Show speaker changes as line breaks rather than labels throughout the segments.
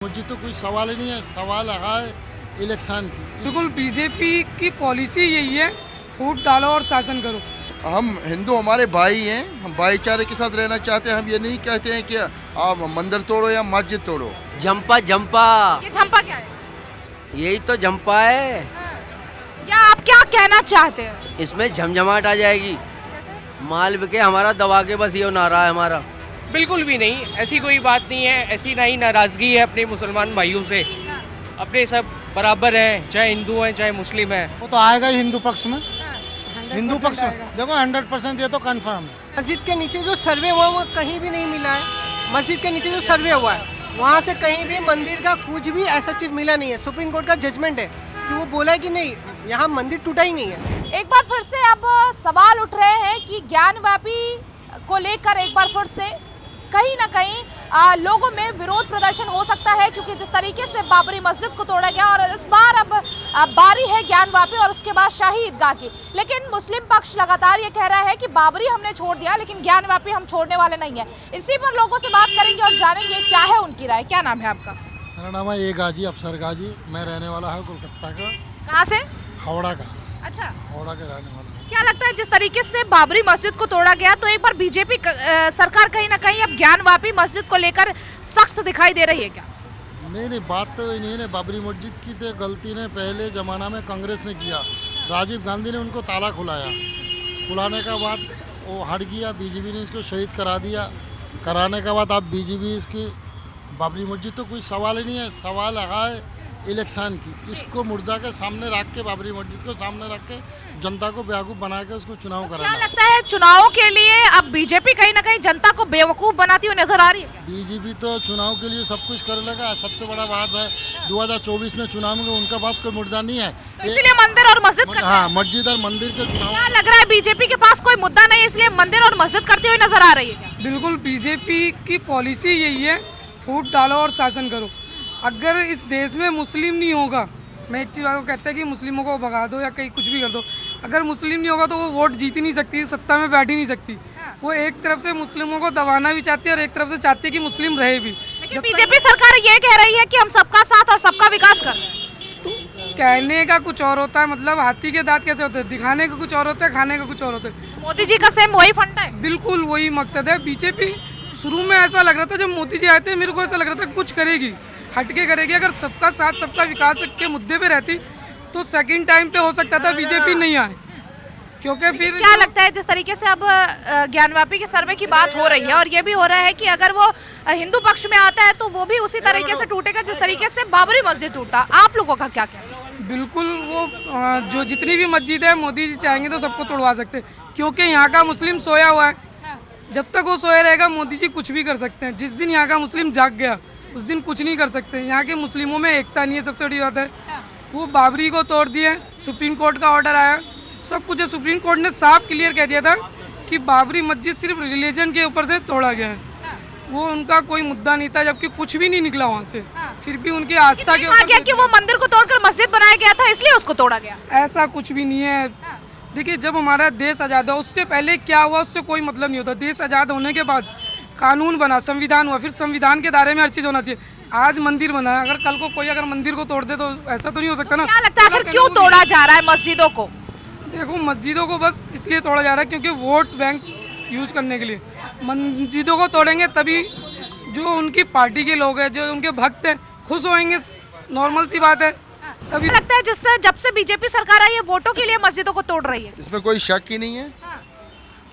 मुझे तो कोई सवाल ही नहीं है, सवाल है इलेक्शन की।
बिल्कुल बीजेपी की पॉलिसी यही है, फूट डालो और शासन करो।
हम हिंदू, हमारे भाई हैं, हम भाईचारे के साथ रहना चाहते हैं। हम ये नहीं कहते हैं कि आप मंदिर तोड़ो या मस्जिद तोड़ो।
झंपा झंपा,
ये झंपा क्या है?
यही तो झंपा है।
या आप क्या कहना चाहते हैं?
इसमें झमझमाहट आ जाएगी, माल बिके हमारा दबा के, बस ये नारा है हमारा।
बिल्कुल भी नहीं, ऐसी कोई बात नहीं है। ऐसी ना ही नाराज़गी है अपने मुसलमान भाइयों से। अपने सब बराबर हैं, चाहे हिंदू हैं चाहे मुस्लिम हैं।
वो तो आएगा ही हिंदू पक्ष में, हिंदू पक्ष में। देखो 100% ये तो कंफर्म है।
मस्जिद के नीचे जो सर्वे हुआ वो कहीं भी नहीं मिला है। मस्जिद के नीचे जो सर्वे हुआ है वहाँ से कहीं भी मंदिर का कुछ भी ऐसा चीज़ मिला नहीं है। सुप्रीम कोर्ट का जजमेंट है कि वो बोला है कि नहीं, यहाँ मंदिर टूटा ही नहीं है।
एक बार फिर से अब सवाल उठ रहे हैं कि ज्ञानवापी को लेकर एक बार फिर से कहीं ना कहीं लोगों में विरोध प्रदर्शन हो सकता है, क्योंकि जिस तरीके से बाबरी मस्जिद को तोड़ा गया और इस बार अब बारी है ज्ञानवापी और उसके बाद शाही ईदगाह की। लेकिन मुस्लिम पक्ष लगातार ये कह रहा है कि बाबरी हमने छोड़ दिया लेकिन ज्ञानवापी हम छोड़ने वाले नहीं है। इसी पर लोगों से बात करेंगे और जानेंगे क्या है उनकी राय। क्या नाम है आपका?
मेरा नाम है गाजी, अफसर गाजी। मैं रहने वाला हूँ कोलकाता का।
कहाँ से?
हावड़ा का।
अच्छा,
हावड़ा के रहने वाला हूँ।
क्या लगता है जिस तरीके से बाबरी मस्जिद को तोड़ा गया, तो एक बार बीजेपी सरकार कहीं ना कहीं अब ज्ञानवापी मस्जिद को लेकर सख्त दिखाई दे रही है क्या?
नहीं, बात तो नहीं है। बाबरी मस्जिद की तो गलती ने पहले ज़माना में कांग्रेस ने किया। राजीव गांधी ने उनको ताला खुलाया, खुलाने के बाद वो हट गया। बीजेपी ने इसको शहीद करा दिया। कराने के बाद अब बीजेपी इसकी बाबरी मस्जिद तो कोई सवाल ही नहीं है, सवाल है इलेक्शन की। इसको मुर्दा के सामने रख के, बाबरी मस्जिद को सामने रख के जनता को बेवकूफ़ बना के उसको चुनाव कराना।
क्या लगता है चुनावों के लिए अब बीजेपी कहीं ना कहीं जनता को बेवकूफ़ बनाती हुई नजर आ रही है?
बीजेपी तो चुनाव के लिए सब कुछ कर लेगा। सबसे बड़ा बात है 2024 में चुनाव में उनका बात कोई मुद्दा नहीं है।
तो इसलिए मंदिर और मस्जिद करते हैं।
हाँ, मस्जिद और मंदिर के चुनाव।
क्या लग रहा है बीजेपी के पास कोई मुद्दा नहीं है इसलिए मंदिर और मस्जिद करती हुई नजर आ रही है क्या?
बिल्कुल बीजेपी की पॉलिसी यही है, फूट डालो और शासन करो। अगर इस देश में मुस्लिम नहीं होगा, मैं एक चीज़ को कहता है कि मुस्लिमों को भगा दो या कहीं कुछ भी कर दो, अगर मुस्लिम नहीं होगा तो वो वोट जीत ही नहीं सकती, सत्ता में बैठ ही नहीं सकती। वो एक तरफ से मुस्लिमों को दबाना भी चाहती है और एक तरफ से चाहती है कि मुस्लिम रहे भी।
लेकिन बीजेपी सरकार ये कह रही है कि हम सबका साथ और सबका विकास कर रहे हैं।
तो कहने का कुछ और होता है, मतलब हाथी के दांत कैसे होते हैं, दिखाने का कुछ और होता है, खाने का कुछ और होता है।
मोदी जी का सेम वही फंडा है।
बिल्कुल वही मकसद है। बीजेपी शुरू में ऐसा लग रहा था, जब मोदी जी आए थे मेरे को ऐसा लग रहा था कुछ करेगी, हटके करेगी। अगर सबका साथ सबका विकास के मुद्दे पे रहती तो सेकंड टाइम पे हो सकता था बीजेपी नहीं आए, क्योंकि फिर
क्या लगता है जिस तरीके से अब ज्ञानवापी के सर्वे की बात हो रही है और ये भी हो रहा है कि अगर वो हिंदू पक्ष में आता है तो वो भी उसी तरीके से टूटेगा जिस तरीके से बाबरी मस्जिद टूटा। आप लोगों का क्या कहना है?
बिल्कुल वो जो जितनी भी मस्जिद है मोदी जी चाहेंगे तो सबको तोड़वा सकते हैं, क्योंकि यहाँ का मुस्लिम सोया हुआ है। जब तक वो सोया रहेगा मोदी जी कुछ भी कर सकते हैं। जिस दिन यहाँ का मुस्लिम जाग गया उस दिन कुछ नहीं कर सकते। यहाँ के मुस्लिमों में एकता नहीं है, सबसे बड़ी बात है। वो बाबरी को तोड़ दिए, सुप्रीम कोर्ट का ऑर्डर आया, सब कुछ है। सुप्रीम कोर्ट ने साफ क्लियर कह दिया था कि बाबरी मस्जिद सिर्फ रिलीजन के ऊपर से तोड़ा गया है, वो उनका कोई मुद्दा नहीं था, जबकि कुछ भी नहीं निकला वहाँ से। फिर भी उनकी आस्था के ऊपर
कि वो मंदिर को तोड़कर मस्जिद बनाया गया था इसलिए उसको तोड़ा गया।
ऐसा कुछ भी नहीं है। देखिए, जब हमारा देश आज़ाद हुआ उससे पहले क्या हुआ उससे कोई मतलब नहीं होता। देश आज़ाद होने के बाद कानून बना, संविधान हुआ, फिर संविधान के दायरे में हर चीज़ होना चाहिए। आज मंदिर बना है, अगर कल को कोई अगर मंदिर को तोड़ दे तो ऐसा तो नहीं हो सकता ना।
क्या लगता है आखिर क्यों तोड़ा जा रहा है मस्जिदों को?
देखो, मस्जिदों को बस इसलिए तोड़ा जा रहा है क्योंकि वोट बैंक यूज करने के लिए। मस्जिदों को तोड़ेंगे तभी जो उनकी पार्टी के लोग हैं, जो उनके भक्त हैं, खुश होंगे, नॉर्मल सी बात है। तभी
लगता है जिससे जब से बीजेपी सरकार आई है वोटों के लिए मस्जिदों को तोड़ रही है।
इसमें कोई शक ही नहीं है।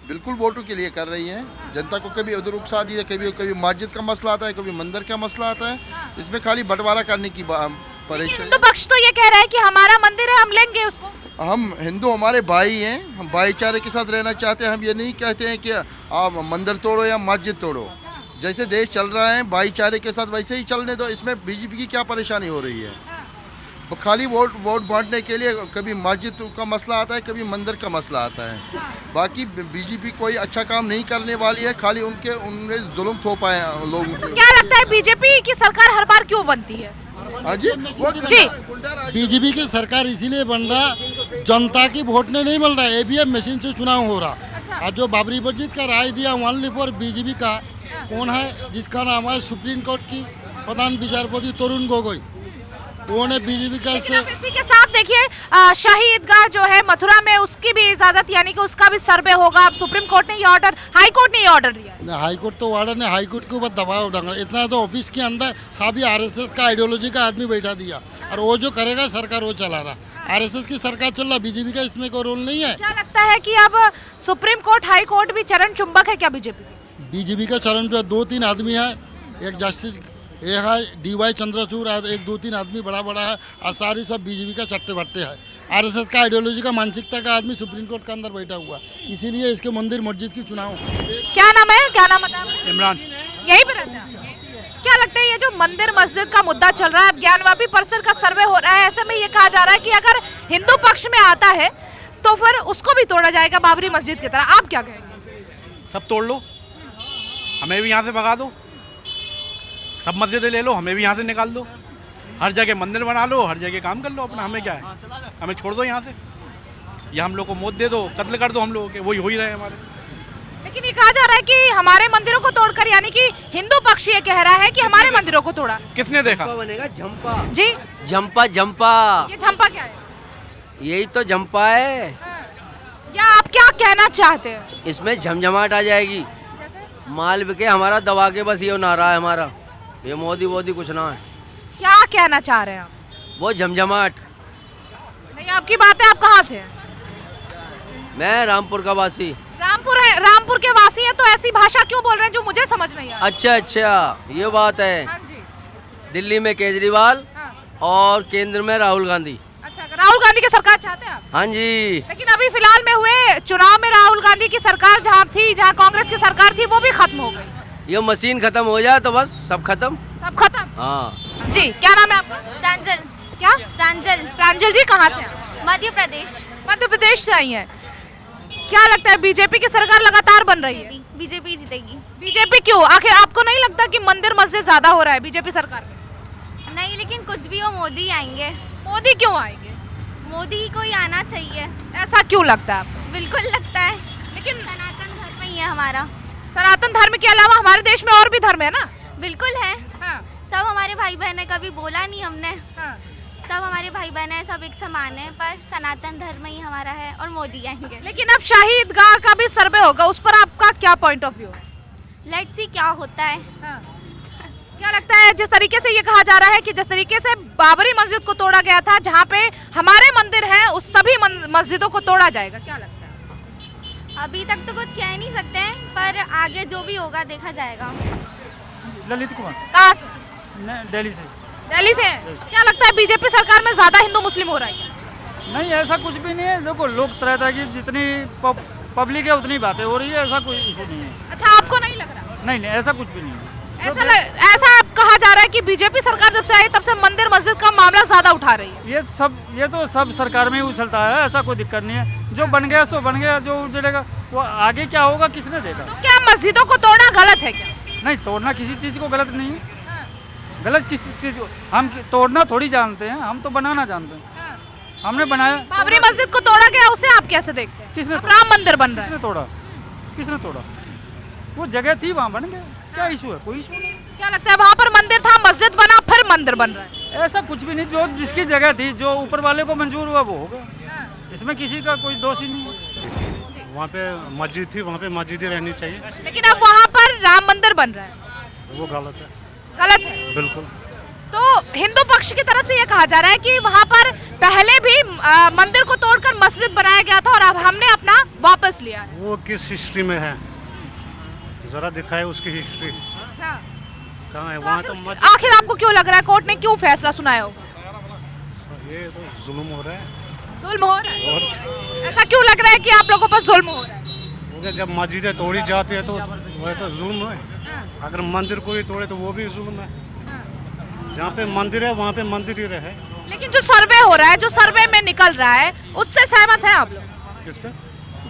बिल्कुल वोटों के लिए कर रही है। जनता को कभी उधर उकसा दी है, कभी मस्जिद का मसला आता है, कभी मंदिर का मसला आता है। इसमें खाली बंटवारा करने की परेशानी।
हिंदू पक्ष तो ये कह रहा है कि हमारा मंदिर है, हम लेंगे उसको।
हम हिंदू, हमारे भाई हैं, हम भाईचारे के साथ रहना चाहते हैं। हम ये नहीं कहते हैं कि आप मंदिर तोड़ो या मस्जिद तोड़ो। जैसे देश चल रहा है भाईचारे के साथ वैसे ही चलने दो। इसमें बीजेपी की क्या परेशानी हो रही है? खाली वोट बांटने के लिए कभी मस्जिद का मसला आता है, कभी मंदिर का मसला आता है। बाकी बीजेपी कोई अच्छा काम नहीं करने वाली है, खाली उनने जुल्म थोपा है लोगों को।
क्या लगता है बीजेपी की सरकार हर बार क्यों बनती है?
हाँ जी,
बीजेपी की सरकार इसीलिए बन रहा, जनता की वोट ने नहीं मिल रहा, ईवीएम मशीन से चुनाव हो रहा। और जो बाबरी मस्जिद का राय दिया ओनली फॉर बीजेपी का कौन है, जिसका नाम है सुप्रीम कोर्ट की प्रधान विचारपति तरुण गोगोई, उन्होंने बीजेपी का
लेकिन अब इसी के साथ देखिए शाही ईदगाह जो है मथुरा में, उसकी भी इजाजत यानी कि उसका भी सर्वे होगा। अब सुप्रीम कोर्ट ने ये ऑर्डर, हाई कोर्ट ने ये ऑर्डर दिया।
हाई कोर्ट तो वार्डन ने हाई कोर्ट के ऊपर दबाव डाला, इतना तो ऑफिस के अंदर सभी आरएसएस का आइडियोलॉजी का आदमी बैठा दिया, और वो जो करेगा सरकार वो चला रहा। आरएसएस की सरकार चल रहा, बीजेपी का इसमें कोई रोल नहीं है।
क्या लगता है कि अब सुप्रीम कोर्ट, हाई कोर्ट भी चरण चुंबक है क्या बीजेपी?
बीजेपी का चरण जो 2-3 आदमी है, एक जस्टिस एक है डीवाई चंद्रचूड़, एक 2-3 आदमी बड़ा है, और सारी सब बीजेपी का चट्टे बट्टे है। आरएसएस का आइडियोलॉजी का मानसिकता का आदमी सुप्रीम कोर्ट के अंदर बैठा हुआ, इसीलिए इसके मंदिर मस्जिद की चुनाव।
क्या नाम है, क्या नाम बताया?
इमरान।
यहीं पे रहते हैं। क्या लगता है ये जो मंदिर मस्जिद का मुद्दा चल रहा है, अब ज्ञानवापी परिसर का सर्वे हो रहा है, ऐसे में ये कहा जा रहा है कि अगर हिंदू पक्ष में आता है तो फिर उसको भी तोड़ा जाएगा बाबरी मस्जिद की तरह, आप क्या कहेंगे?
सब तोड़ लो, हमें भी यहाँ से भगा दो, सब मस्जिदें ले लो, हमें भी यहाँ से निकाल दो, हर जगह मंदिर बना लो, हर जगह काम कर लो अपना, हमें क्या है, हमें छोड़ दो यहाँ से, या हम लोग को मौत दे दो, कत्ल कर दो हम लोगों के, वही हो ही रहे हमारे।
लेकिन ये कहा जा रहा है कि हमारे मंदिरों को तोड़कर, यानी कि हिंदू पक्ष ये कह रहा है कि हमारे मंदिरों को तोड़ा।
किसने देखा?
झंपा बनेगा झंपा।
जी,
झंपा झंपा,
ये झंपा क्या है?
यही तो झंपा है।
या आप क्या कहना चाहते हैं?
इसमें झमझमाहट आ जाएगी, माल बिके हमारा, दबा के बस ये नारा है हमारा, ये मोदी कुछ ना है।
क्या कहना चाह रहे हैं आप?
वो झमझमाहट।
नहीं, आपकी बात है, आप कहाँ से हैं?
मैं रामपुर का वासी।
रामपुर है, रामपुर के वासी हैं, तो ऐसी भाषा क्यों बोल रहे हैं जो मुझे समझ नहीं आ रही?
अच्छा, ये बात है।
हाँ जी।
दिल्ली में केजरीवाल
हाँ।
और केंद्र में राहुल गांधी।
अच्छा, राहुल गांधी की सरकार चाहते हैं आप?
हाँ जी।
लेकिन अभी फिलहाल में हुए चुनाव में राहुल गांधी की सरकार जहाँ थी, जहाँ कांग्रेस की सरकार थी, वो भी खत्म हो गई।
ये मशीन खत्म हो जाए तो बस सब खत्म।
सब खत्म।
हाँ
जी, क्या नाम है आपका?
प्रांजल।
क्या?
प्रांजल।
प्रांजल जी, कहाँ से हैं?
मध्य प्रदेश।
मध्य प्रदेश से आई हैं। क्या लगता है बीजेपी की सरकार लगातार बन रही है?
बीजेपी जीतेगी।
बीजेपी क्यों? आखिर आपको नहीं लगता कि मंदिर मस्जिद ज्यादा हो रहा है बीजेपी सरकार में?
नहीं, लेकिन कुछ भी हो मोदी आएंगे।
मोदी क्यों आएंगे?
मोदी को ही आना चाहिए।
ऐसा क्यों लगता है आपको?
बिल्कुल लगता है,
लेकिन
सनातन धर्म ही है हमारा।
सनातन धर्म के अलावा हमारे देश में और भी धर्म है ना?
बिल्कुल है।
हाँ।
सब हमारे भाई बहन है, कभी बोला नहीं हमने।
हाँ।
सब हमारे भाई बहन है, सब एक समान है, पर सनातन धर्म ही हमारा है और मोदी आएंगे।
लेकिन अब शाही ईदगाह का भी सर्वे होगा, उस पर आपका क्या पॉइंट ऑफ व्यू है?
लेट्स सी क्या होता है।
हाँ। क्या लगता है, जिस तरीके से ये कहा जा रहा है कि जिस तरीके से बाबरी मस्जिद को तोड़ा गया था, जहाँ पे हमारे मंदिर हैं, उस सभी मस्जिदों को तोड़ा जाएगा, क्या लगता है?
अभी तक तो कुछ कह नहीं सकते हैं, पर आगे जो भी होगा देखा जाएगा।
ललित कुमार।
कहाँ से?
दिल्ली से।
दिल्ली से हैं। क्या लगता है बीजेपी सरकार में ज्यादा हिंदू मुस्लिम हो रहा है क्या?
नहीं, ऐसा कुछ भी नहीं है। देखो, लोग तरह तरह की जितनी पब्लिक है उतनी बातें हो रही है, ऐसा कोई इशू नहीं है।
अच्छा, आपको नहीं लग रहा?
नहीं, ऐसा कुछ भी नहीं है।
ऐसा आप कहा जा रहा है कि बीजेपी सरकार जब से आई तब से मंदिर मस्जिद का मामला ज्यादा उठा रही है।
ये तो सब सरकार में ही उछलता है, ऐसा कोई दिक्कत नहीं है। जो बन गया सो बन गया, जो उजड़ेगा वो आगे क्या होगा किसने देखा।
तो क्या मस्जिदों को तोड़ना गलत है क्या?
नहीं, तोड़ना किसी चीज़ को गलत नहीं है। गलत किसी चीज़ को हम तोड़ना थोड़ी जानते हैं, हम तो बनाना जानते हैं। हमने बनाया।
बाबरी मस्जिद को तोड़ा गया, उसे आप कैसे देखते हैं?
किसने?
राम मंदिर बन रहा है।
किसने तोड़ा? वो जगह थी, वहाँ बन गया। क्या इशू है? कोई इशू नहीं।
क्या लगता है, वहाँ पर मंदिर था, मस्जिद बना, फिर मंदिर बन रहा है?
ऐसा कुछ भी नहीं। जो जिसकी जगह थी, जो ऊपर वाले को मंजूर हुआ वो होगा, इसमें किसी का कोई दोष ही नहीं है।
वहाँ पे मस्जिद थी, वहाँ पे मस्जिद ही रहनी चाहिए।
लेकिन अब वहाँ पर राम मंदिर बन रहा है,
वो गलत है।
गलत है
बिल्कुल।
तो हिंदू पक्ष की तरफ से ये कहा जा रहा है कि वहाँ पर पहले भी मंदिर को तोड़कर मस्जिद बनाया गया था और अब हमने अपना वापस लिया है।
वो किस हिस्ट्री में है, जरा दिखाए उसकी हिस्ट्री।
हाँ।
कहाँ है? वहाँ तो
आखिर आपको क्यों लग रहा है कोर्ट ने क्यों फैसला सुनाया होगा?
ये तो जुल्म हो रहा है।
जुल्म हो रहा है? ऐसा क्यों लग रहा है कि आप लोगों पर जुल्म हो रहा है?
जब मस्जिदें तोड़ी जाती है तो वैसा जुल्म है। अगर मंदिर को ही तोड़े तो वो भी जुल्म है। जहाँ पे मंदिर है वहाँ पे मंदिर ही रहे।
लेकिन जो सर्वे हो रहा है, जो सर्वे में निकल रहा है, उससे सहमत हैं आप लोग?
किस पे?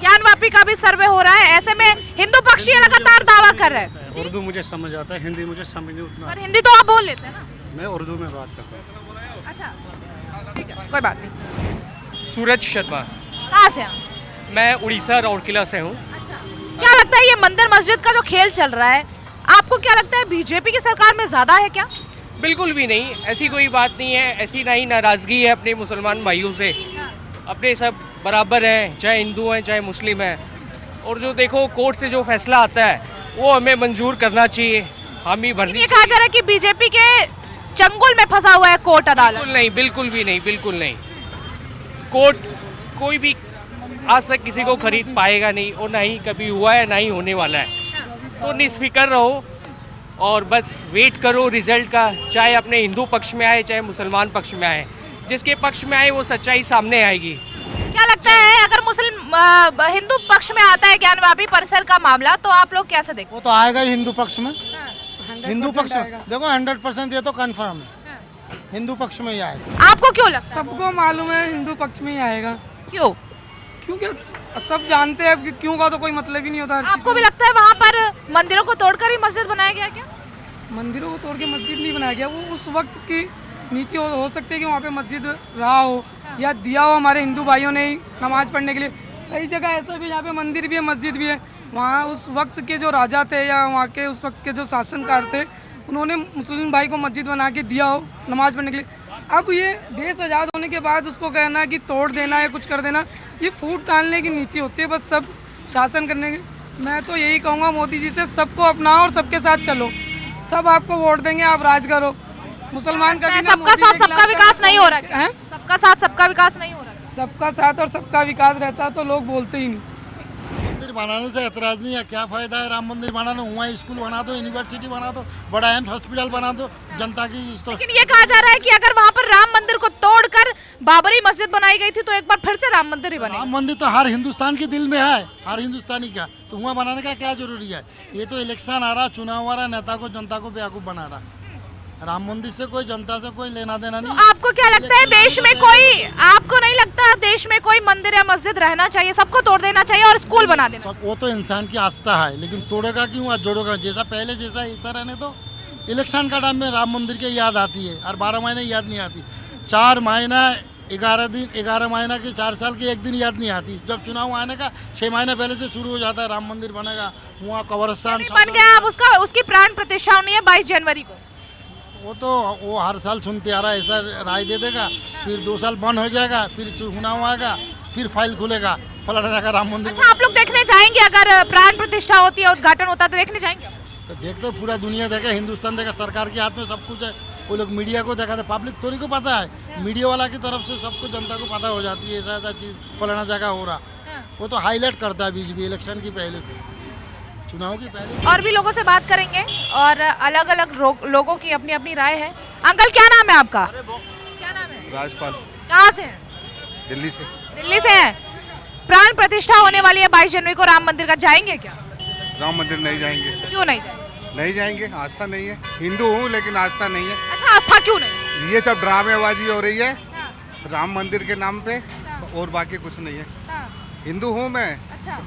ज्ञानवापी का भी सर्वे हो रहा है, ऐसे में हिंदू पक्ष ये लगातार दावा कर रहे हैं।
उर्दू मुझे समझ आता है, हिंदी मुझे समझ नहीं उतना।
पर हिंदी तो आप बोल लेते हैं ना?
मैं उर्दू में बात करता हूँ।
अच्छा, ठीक है, कोई बात नहीं।
सूरज शर्मा।
कहाँ से आप?
मैं उड़ीसा राउरकेला से हूँ।
क्या लगता है ये मंदिर मस्जिद का जो खेल चल रहा है, आपको क्या लगता है बीजेपी की सरकार में ज्यादा है क्या?
बिल्कुल भी नहीं, ऐसी कोई बात नहीं है, ऐसी ना ही नाराज़गी है अपने मुसलमान भाइयों से। अपने सब बराबर हैं, चाहे हिंदू हैं चाहे मुस्लिम हैं। और जो देखो कोर्ट से जो फैसला आता है वो हमें मंजूर करना चाहिए, हम ही भरनी।
ये कहा जा रहा है कि बीजेपी के चंगुल में फंसा हुआ है कोर्ट अदालत।
बिल्कुल नहीं, बिल्कुल भी नहीं, बिल्कुल नहीं। कोर्ट कोई भी आज तक किसी को खरीद पाएगा नहीं, और ना ही कभी हुआ है ना ही होने वाला है। तो निस्फिक्र रहो और बस वेट करो रिजल्ट का, चाहे अपने हिंदू पक्ष में आए चाहे मुसलमान पक्ष में आए। जिसके पक्ष में आए वो सच्चाई सामने आएगी।
क्या लगता है अगर हिंदू पक्ष में आता है ज्ञानवापी परिसर का मामला तो आप लोग कैसे देखो?
वो तो आएगा ही हिंदू पक्ष में। हिंदू पक्ष में देखो 100% ये तो कंफर्म है, हिंदू पक्ष में ही आएगा।
आपको क्यों लगता है?
सबको मालूम है हिंदू पक्ष में ही आएगा।
क्यों?
क्योंकि सब जानते हैं कि क्यों का तो कोई मतलब ही नहीं होता।
आपको भी लगता है वहाँ पर मंदिरों को तोड़कर ही मस्जिद बनाया गया क्या?
मंदिरों को तोड़ के मस्जिद नहीं बनाया गया, वो उस वक्त की नीति हो सकती है कि वहाँ पे मस्जिद रहा हो या दिया हो हमारे हिंदू भाइयों ने ही नमाज पढ़ने के लिए। कई जगह ऐसा भी यहाँ पे मंदिर भी है मस्जिद भी है, वहाँ उस वक्त के जो राजा थे या वहाँ के उस वक्त के जो शासनकार थे उन्होंने मुस्लिम भाई को मस्जिद बना के दिया हो नमाज पढ़ने के लिए। अब ये देश आज़ाद होने के बाद उसको कहना कि तोड़ देना या कुछ कर देना, ये फूट डालने की नीति होती है बस सब शासन करने की। मैं तो यही कहूँगा मोदी जी से, सबको अपनाओ और सबके साथ चलो, सब आपको वोट देंगे, आप राज करो। मुसलमान का
सबका साथ सबका विकास नहीं हो रहा है, सबका साथ सबका विकास नहीं हो रहा है।
सबका साथ और सबका विकास रहता तो लोग बोलते ही नहीं।
मंदिर बनाने से एतराज़ नहीं है, क्या फ़ायदा है राम मंदिर बनाना? हुआ स्कूल बना दो, यूनिवर्सिटी बना दो, बड़ा एम्स हॉस्पिटल बना दो, जनता की तो।
लेकिन ये कहा जा रहा है कि अगर वहाँ पर राम मंदिर को तोड़कर बाबरी मस्जिद बनाई गई थी तो एक बार फिर से राम मंदिर ही बनेगा।
राम मंदिर तो हर हिंदुस्तान के दिल में है, हर हिंदुस्तानी का, तो वहाँ बनाने का क्या जरूरी है? ये तो इलेक्शन आ रहा, चुनाव आ रहा, नेता को जनता को बेवकूफ़ बना रहा। राम मंदिर से कोई जनता से कोई लेना देना नहीं।
तो आपको क्या लगता है देश में कोई, आपको नहीं लगता देश में कोई मंदिर या मस्जिद रहना चाहिए, सबको तोड़ देना चाहिए और स्कूल बना देना?
वो तो इंसान की आस्था है, लेकिन तोड़ेगा क्यों और जोड़ेगा? जैसा पहले जैसा ऐसा रहने तो। इलेक्शन का टाइम में राम मंदिर की याद आती है और 12 महीने याद नहीं आती। 4 महीना 11 दिन, 11 महीना की 4 साल की एक दिन याद नहीं आती। जब चुनाव आने का 6 महीने पहले से शुरू हो जाता है, राम मंदिर बनेगा, वहाँ कब्रिस्तान
बन गया। अब उसकी प्राण प्रतिष्ठा होनी है 22 जनवरी को।
वो हर साल सुनते आ रहा है, ऐसा राय दे देगा, फिर 2 साल बंद हो जाएगा, फिर चुनाव आएगा, फिर फाइल खुलेगा, पलट जाएगा राम मंदिर।
अच्छा, आप लोग देखने जाएंगे अगर प्राण प्रतिष्ठा होती है, उद्घाटन होता है तो देखने जाएंगे?
तो देखते पूरा दुनिया देखे, हिंदुस्तान देखे, सरकार के हाथ में सब कुछ है। वो लोग मीडिया को देखा, पब्लिक थोड़ी को पता है, मीडिया वाला की तरफ से सबको जनता को पता हो जाती है ऐसा ऐसा चीज़ फलाना जगह हो रहा। वो तो हाईलाइट करता है बीजेपी इलेक्शन की पहले से, चुनाव की पहले।
और भी लोगों से बात करेंगे और अलग अलग लोगों की अपनी अपनी राय है। अंकल क्या नाम है आपका? क्या नाम है?
राजपाल।
कहाँ से हैं?
दिल्ली से।
दिल्ली से हैं। प्राण प्रतिष्ठा होने वाली है 22 जनवरी को राम मंदिर का, जाएंगे क्या?
राम मंदिर नहीं जाएंगे।
क्यों नहीं जाएंगे?
नहीं जाएंगे, आस्था नहीं है। हिंदू हूँ लेकिन आस्था नहीं है।
अच्छा, आस्था क्यों नहीं?
ये सब ड्रामेबाजी हो रही है राम मंदिर के नाम पे, और बाकी कुछ नहीं है। हिंदू हूँ मैं,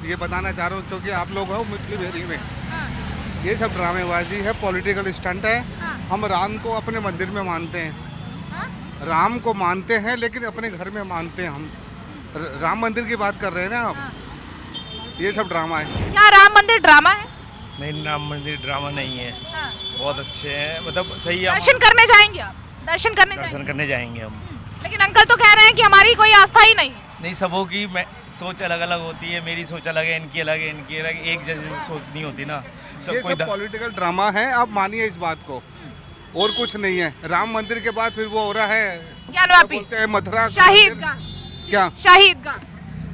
ये बताना चाह रहा हूँ, क्योंकि आप लोग हो मुस्लिम एरिया में। ये सब ड्रामेबाजी है, पॉलिटिकल स्टंट है। हम राम को अपने मंदिर में मानते हैं, राम को मानते हैं, लेकिन अपने घर में मानते हैं हम। राम मंदिर की बात कर रहे हैं ना आप, ये सब ड्रामा है।
क्या राम मंदिर ड्रामा है?
नहीं, राम मंदिर ड्रामा नहीं है, बहुत अच्छे हैं, मतलब सही है।
दर्शन करने जाएंगे आप? दर्शन करने
जाएंगे हम।
लेकिन अंकल तो कह रहे हैं कि हमारी कोई आस्था ही नहीं है।
नहीं, सबों की सोच अलग अलग होती है, मेरी सोच अलग है, इनकी अलग है, इनकी अलग, एक जैसी सोच नहीं होती ना।
ये सब पॉलिटिकल ड्रामा है, आप मानिए इस बात को, और कुछ नहीं है। राम मंदिर के बाद फिर वो हो रहा है
ज्ञानवापी,
बोलते हैं मथुरा
शाही ईदगाह,
क्या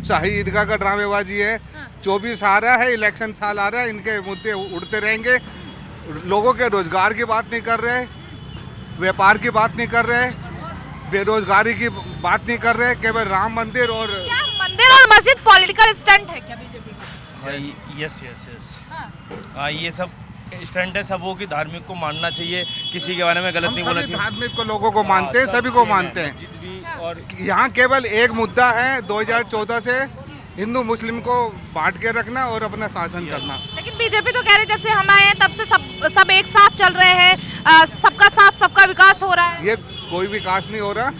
शाही ईदगाह का ड्रामेबाजी है। 24 आ रहा है, इलेक्शन साल आ रहा है, इनके मुद्दे उड़ते रहेंगे। लोगों के रोजगार की बात नहीं कर रहे, व्यापार की बात नहीं कर रहे, बेरोजगारी की बात नहीं कर रहे, केवल राम मंदिर। और
क्या मंदिर और मस्जिद पॉलिटिकल स्टंट है क्या बीजेपी का?
यस। हाँ, ये सब स्टंट है, सबों की धार्मिक को मानना चाहिए, किसी के बारे में गलत नहीं बोलना चाहिए।
धार्मिक को लोगों को मानते हैं, सभी को मानते हैं। और यहाँ केवल एक मुद्दा है 2014 से, हिंदू मुस्लिम को बांट के रखना और अपना शासन करना।
लेकिन बीजेपी तो कह रही जब से हम आए हैं तब से सब एक साथ चल रहे हैं, सबका साथ सबका विकास हो रहा है।
ये कोई विकास नहीं हो रहा,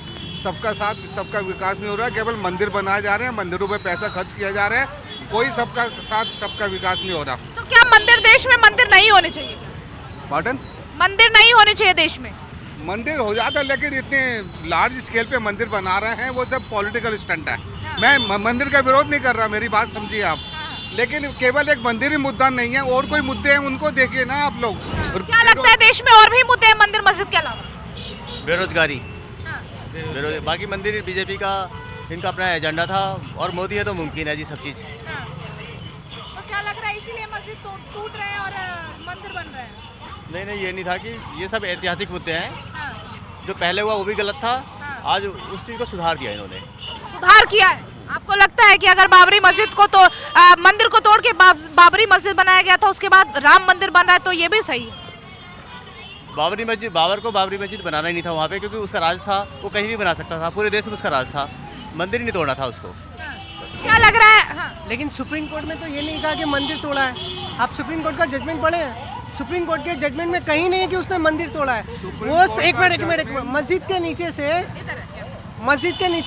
सबका साथ सबका विकास नहीं हो रहा, केवल मंदिर बनाए जा रहे हैं, मंदिरों पे पैसा खर्च किया जा रहा है, कोई सबका साथ सबका विकास नहीं हो रहा।
तो क्या मंदिर, देश में मंदिर नहीं होने चाहिए?
पार्डन?
मंदिर नहीं होने चाहिए देश में?
मंदिर हो जाता, लेकिन इतने लार्ज स्केल पे मंदिर बना रहे हैं, वो सब पॉलिटिकल स्टंट है। मैं मंदिर का विरोध नहीं कर रहा, मेरी बात समझिए आप, लेकिन केवल एक मंदिर ही मुद्दा नहीं है, और कोई मुद्दे हैं उनको देखिए ना आप लोग।
क्या लगता है देश में और भी मुद्दे हैं मंदिर मस्जिद के अलावा?
बेरोजगारी, बाकी मंदिर बीजेपी का इनका अपना एजेंडा था, और मोदी है तो मुमकिन है जी सब चीज़।
तो क्या लग रहा है इसीलिए मस्जिद टूट रहे हैं और मंदिर बन रहे हैं?
नहीं, ये नहीं था कि ये सब ऐतिहासिक मुद्दे हैं। जो पहले हुआ वो भी गलत था, आज उस चीज़ को सुधार दिया इन्होंने।
सुधार किया है। आपको लगता है कि अगर बाबरी मस्जिद को तो मंदिर को तोड़ के बाबरी मस्जिद बनाया गया था, उसके बाद राम मंदिर बन रहा है, तो ये भी सही है?
बाबर को बाबरी मस्जिद बनाना ही नहीं था वहाँ पे, क्योंकि उसका राज था, वो कहीं भी बना सकता था, पूरे देश में उसका राज था, मंदिर ही नहीं तोड़ना था उसको।
क्या लग रहा है?
लेकिन सुप्रीम कोर्ट में तो ये नहीं कहा कि मंदिर तोड़ा है। आप सुप्रीम कोर्ट का जजमेंट पढ़े हैं? सुप्रीम कोर्ट के जजमेंट में कहीं नहीं है कि उसने मंदिर तोड़ा है। वो एक मिनट मस्जिद के नीचे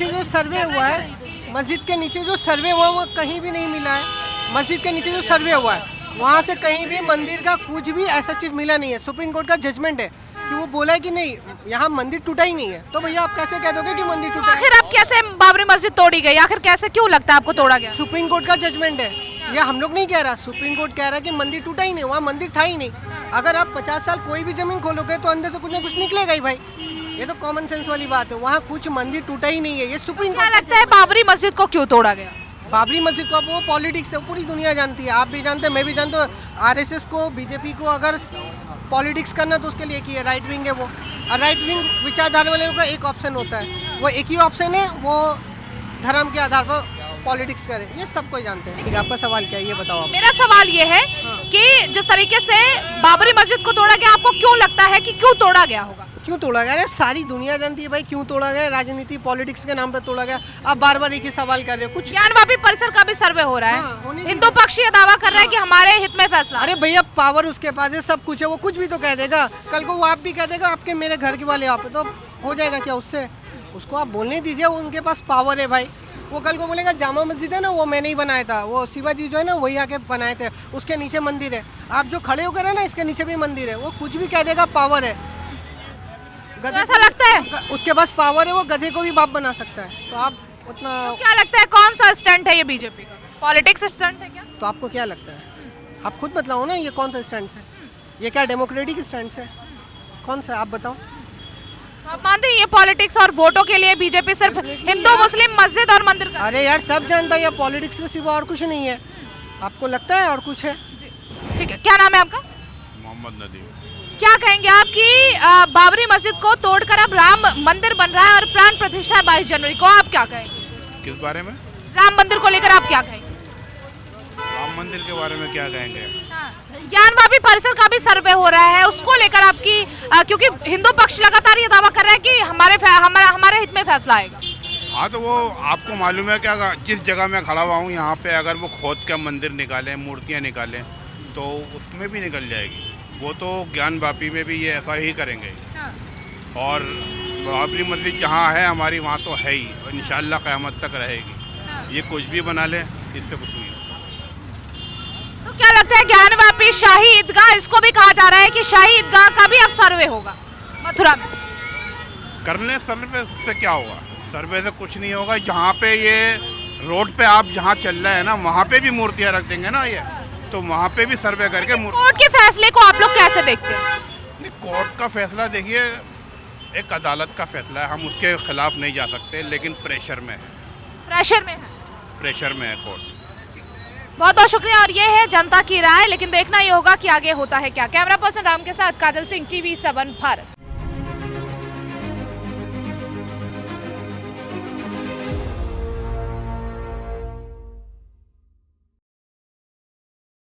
जो सर्वे हुआ है, मस्जिद के नीचे जो सर्वे हुआ वो कहीं भी नहीं मिला है। मस्जिद के नीचे जो सर्वे हुआ है वहाँ से कहीं भी मंदिर का कुछ भी ऐसा चीज़ मिला नहीं है। सुप्रीम कोर्ट का जजमेंट है कि वो बोला है कि नहीं, यहाँ मंदिर टूटा ही नहीं है। तो भैया आप कैसे कह दोगे कि मंदिर टूटा?
आखिर अब कैसे बाबरी मस्जिद तोड़ी गई? आखिर कैसे, क्यों लगता है आपको तोड़ा गया?
सुप्रीम कोर्ट का जजमेंट है, यह हम लोग नहीं कह रहा। सुप्रीम कोर्ट कह रहा है कि मंदिर टूटा ही नहीं, वहाँ मंदिर था ही नहीं। अगर आप 50 साल कोई भी जमीन खोलोगे तो अंदर से कुछ ना कुछ निकलेगा ही भाई, ये तो कॉमन सेंस वाली बात है। वहाँ कुछ मंदिर टूटा ही नहीं है, ये सुप्रीम कोर्ट।
क्या लगता है बाबरी मस्जिद को क्यों तोड़ा गया?
बाबरी मस्जिद को, अब वो पॉलिटिक्स है, पूरी दुनिया जानती है, आप भी जानते हैं, मैं भी जानता हूँ। आरएसएस को, बीजेपी को अगर पॉलिटिक्स करना तो उसके लिए की है, राइट विंग है वो, और राइट विंग विचारधारा वाले का एक ऑप्शन होता है, वो एक ही ऑप्शन है, वो धर्म के आधार पर पॉलिटिक्स करे, ये सबको जानते हैं। आपका सवाल क्या है ये बताओ आप।
मेरा सवाल ये है कि जिस तरीके से बाबरी मस्जिद को तोड़ा गया, आपको क्यों लगता है कि क्यों तोड़ा गया होगा?
क्यों तोड़ा गया? अरे सारी दुनिया जानती है भाई क्यों तोड़ा गया, राजनीति पॉलिटिक्स के नाम पे तोड़ा गया। आप बार बार एक ही सवाल कर रहे हो। कुछ
ज्ञानवापी परिसर का भी सर्वे हो रहा है, हिंदू पक्ष ये दावा कर रहा है कि हमारे हित में फैसला।
अरे भैया पावर उसके पास है, सब कुछ है, वो कुछ भी तो कह देगा। कल को वो आप भी कह देगा, आपके मेरे घर के वाले आप, तो हो जाएगा क्या उससे? उसको आप बोलने दीजिए, वो उनके पास पावर है भाई। वो कल को बोलेगा जामा मस्जिद है ना, वो मैंने ही बनाया था, वो शिवाजी जो है ना वही आके बनाए थे, उसके नीचे मंदिर है। आप जो खड़े होकर है ना, इसके नीचे भी मंदिर है। वो कुछ भी कह देगा, पावर है।
तो ऐसा लगता है
उसके पास पावर है, वो गधे को भी बाप बना सकता है। तो आप उतना
तो क्या लगता है कौन सा स्टंट है ये बीजेपी का? पॉलिटिक्स स्टंट है क्या?
तो आपको क्या लगता है? आप खुद बतलाओ ना, ये कौन सा स्टंट है? ये क्या डेमोक्रेटिक स्टंट है? कौन सा आप बताओ?
आप मानते हैं ये पॉलिटिक्स और वोटों के लिए बीजेपी सिर्फ हिंदू मुस्लिम मस्जिद और मंदिर का?
अरे यार सब जानता है ये पॉलिटिक्स के सिवा और कुछ नहीं है। आपको लगता है और कुछ है?
ठीक है, क्या नाम है आपका?
मोहम्मद नदीम।
क्या कहेंगे आप कि बाबरी मस्जिद को तोड़कर अब राम मंदिर बन रहा है और प्राण प्रतिष्ठा है 22 जनवरी को, आप क्या कहेंगे?
किस बारे में?
राम मंदिर को लेकर आप क्या कहेंगे?
राम मंदिर के बारे में क्या कहेंगे?
ज्ञानवापी परिसर का भी सर्वे हो रहा है, उसको लेकर आपकी क्योंकि हिंदू पक्ष लगातार ये दावा कर रहा है कि हमारे हित में फैसला आएगा।
हाँ तो वो आपको मालूम है क्या, जिस जगह मैं खड़ा हुआ हूँ यहाँ पे अगर वो खोद का मंदिर निकालें, मूर्तियाँ निकालें तो उसमें भी निकल जाएगी। वो तो ज्ञानवापी में भी ये ऐसा ही करेंगे। और बाबरी मस्जिद जहाँ है हमारी, वहाँ तो है ही, और इंशाल्लाह क़यामत तक रहेगी। ये कुछ भी बना ले, इससे कुछ नहीं।
तो क्या लगता है ज्ञानवापी शाही ईदगाह, इसको भी कहा जा रहा है कि शाही ईदगाह का भी अब सर्वे होगा मथुरा में?
करने सर्वे से क्या होगा? सर्वे से कुछ नहीं होगा। जहाँ पे ये रोड पे आप जहाँ चल रहे हैं ना, वहाँ पे भी मूर्तियाँ रख देंगे ना ये, तो वहाँ पे भी सर्वे करके
कोर्ट के फैसले को आप लोग कैसे देखते हैं?
नहीं, कोर्ट का फैसला देखिए एक अदालत का फैसला है, हम उसके खिलाफ नहीं जा सकते, लेकिन प्रेशर में है। प्रेशर में है कोर्ट।
बहुत बहुत शुक्रिया। और ये है जनता की राय, लेकिन देखना ये होगा कि आगे होता है क्या। कैमरा पर्सन राम के साथ काजल सिंह, TV7 भारत।